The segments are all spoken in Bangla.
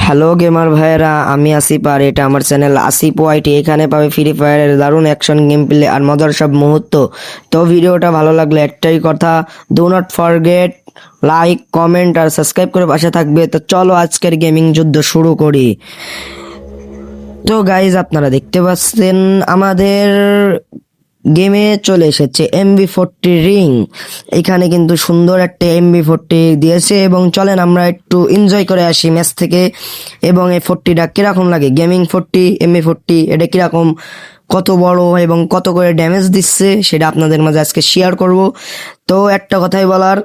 হ্যালো গেমার ভাইয়েরা, আমি আসিফ আর এটা আমার চ্যানেল আসিফ ওয়াইটি। এখানে পাবে ফ্রি ফায়ারের দারুণ অ্যাকশন গেম প্লে আর মজার সব মুহূর্ত। তো ভিডিওটা ভালো লাগলে একটাই কথা, do not forget like, comment আর সাবস্ক্রাইব করে পাশে থাকবে। তো চলো আজকের গেমিং যুদ্ধ শুরু করি। তো গাইজ, আপনারা দেখতে পাচ্ছেন আমাদের গেমে চলে এসেছে MB40 রিং। এখানে কিন্তু সুন্দর একটা MB40 দিয়েছে এবং চলেন আমরা একটু এনজয় করে আসি ম্যাচ থেকে। এবং এই 40টা কিরকম লাগে, গেমিং 40 MB40 এটা কিরকম, কত বড় এবং কত করে ড্যামেজ দিচ্ছে সেটা আপনাদের মাঝে আজকে শেয়ার করব। তো একটা কথাই বলার,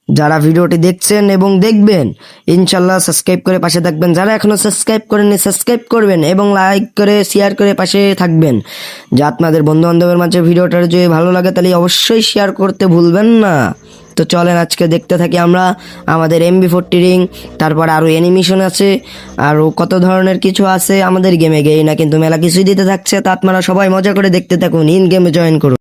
যারা ভিডিওটি দেখছেন এবং দেখবেন ইনশাল্লাহ সাবস্ক্রাইব করে পাশে থাকবেন। যারা এখনো সাবস্ক্রাইব করেননি সাবস্ক্রাইব করবেন এবং লাইক করে শেয়ার করে পাশে থাকবেন, যা আপনাদের বন্ধু বান্ধবের মাঝে ভিডিওটা যদি ভালো লাগে তাহলে অবশ্যই শেয়ার করতে ভুলবেন না। তো চলেন আজকে দেখতে থাকি আমরা আমাদের MB40 রিং। তারপর আরও অ্যানিমেশন আছে, আরও কত ধরনের কিছু আছে আমাদের গেমে। গেই না কিন্তু মেলা কিছুই দিতে থাকছে, তা আপনারা সবাই মজা করে দেখতে থাকুন, ইন গেমে জয়েন করুন।